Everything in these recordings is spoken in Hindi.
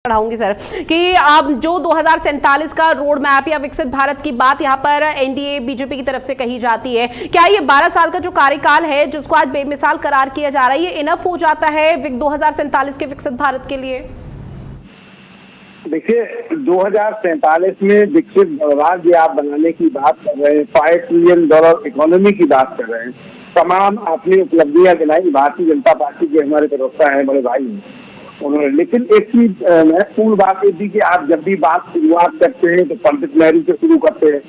बढ़ाऊंगी सर कि आप जो 2047 का रोड मैप या विकसित भारत की बात यहां पर एनडीए बीजेपी की तरफ से कही जाती है, क्या ये 12 साल का जो कार्यकाल है जिसको आज बेमिसाल करार किया जा रहा है, ये इनफ हो जाता है 2047 के विकसित भारत के लिए? देखिए, 2047 में विकसित राज्य आप बनाने की बात कर रहे हैं, $5 ट्रिलियन इकोनॉमी की बात कर रहे हैं, तमाम अपनी उपलब्धियां गिनाई। भारतीय जनता पार्टी के हमारे प्रवक्ता हैं, बड़े भाई हैं उन्होंने। लेकिन एक चीज महत्वपूर्ण बात ये थी कि आप जब भी बात शुरुआत करते हैं तो पंडित नेहरू से शुरू करते हैं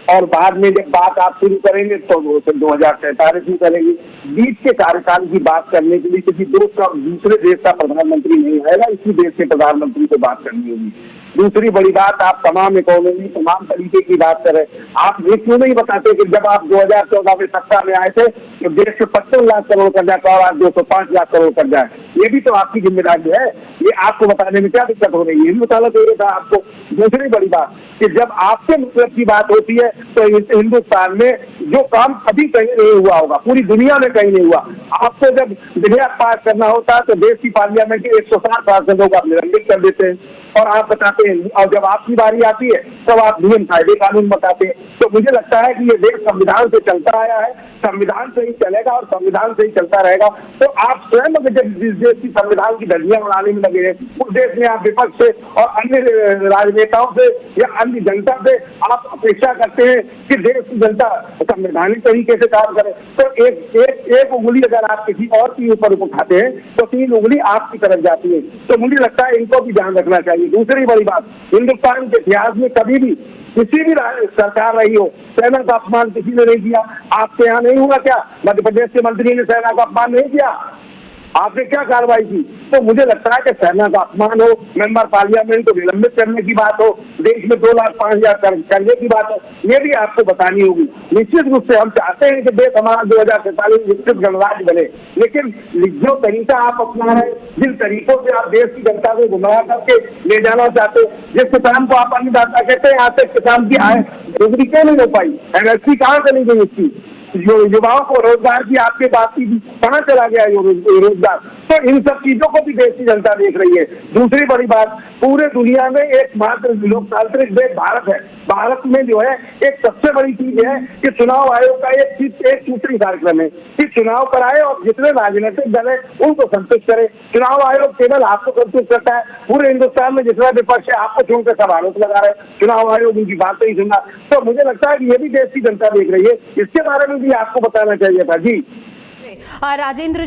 और बाद में जब बात आप शुरू करेंगे तो 2047 में करेंगे। बीच के कार्यकाल की बात करने के लिए किसी दूसरे देश का प्रधानमंत्री नहीं आएगा, इसी देश के प्रधानमंत्री को बात करनी होगी। दूसरी बड़ी बात, आप तमाम इकोनॉमी तमाम तरीके की बात करें। आप ये क्यों नहीं बताते कि जब आप 2014 में सत्ता में आए थे तो देश के 55 लाख करोड़ कर्जा था और आज 205 लाख करोड़ कर्जा है। ये भी तो आपकी जिम्मेदारी है, ये आपको बताने में क्या दिक्कत हो रही है, ये भी बताना चाहिए था आपको। दूसरी बड़ी बात कि जब आपके मतलब की बात होती है तो हिंदुस्तान में जो काम कभी कहीं नहीं हुआ होगा, पूरी दुनिया में कहीं नहीं हुआ, आपको जब विधेयक पास करना होता है तो देश की पार्लियामेंट के 160% लोग आप निलंबित कर देते हैं और आप बताते हैं, और जब आपकी बारी आती है तब आप नियम कायदे कानून बताते हैं। तो मुझे लगता है कि ये देश संविधान से चलता आया है, संविधान से ही चलेगा और संविधान से ही चलता रहेगा। तो आप स्वयं जब जिस देश की संविधान की धज्जियां उड़ाने में लगे हैं, उस देश में आप विपक्ष से और अन्य राजनेताओं से या अन्य जनता से आप अपेक्षा करते हैं कि देश की जनता संवैधानिक तरीके से काम करे। तो एक उंगली अगर आप किसी और के ऊपर उठाते हैं तो 3 उंगली आपकी तरफ जाती है। तो मुझे लगता है इनको भी ध्यान रखना चाहिए। दूसरी बड़ी बात, हिंदुस्तान के इतिहास में कभी भी किसी भी सरकार रही हो, सेना का अपमान किसी ने नहीं किया। आपके यहाँ नहीं हुआ क्या? मध्य प्रदेश के मंत्री ने सेना का अपमान नहीं किया? आपने क्या कार्रवाई की? तो मुझे लगता है कि सेना का अपमान हो, मेंबर पार्लियामेंट को निलंबित करने की बात हो, देश में 2,05,000 करने की बात हो, ये भी आपको बतानी होगी। निश्चित रूप से हम चाहते हैं कि देश हमारा 2047 विकसित गणराज्य बने, लेकिन जो तरीका आप अपना रहे, जिन तरीकों से आप देश की जनता को गुमराह करके ले जाना चाहते, जिस किसान को आप अन्नदाता कहते हैं, आज तक किसान की आय दोगुनी क्यों नहीं हो पाई? एमएसपी कहाँ चली गई उसकी? जो युवाओं को रोजगार की आपके बात की कहाँ चला गया रोजगार? तो इन सब चीजों को भी देश की जनता देख रही है। दूसरी बड़ी बात, पूरे दुनिया में एकमात्र लोकतांत्रिक देश भारत है। भारत में जो है एक सबसे बड़ी चीज है कि चुनाव आयोग का एक सूत्री कार्यक्रम है कि चुनाव कराए और जितने राजनीतिक दल है उनको संतुष्ट करे। चुनाव आयोग केवल आपको संतुष्ट करता है, पूरे हिंदुस्तान में जितना विपक्ष है आपको छोड़कर सब आरोप लगा रहे हैं, चुनाव आयोग उनकी बात नहीं सुन रहा। तो मुझे लगता है कि ये भी देश की जनता देख रही है, इसके बारे में भी आपको बताना चाहिए था। जी राजेंद्र जी।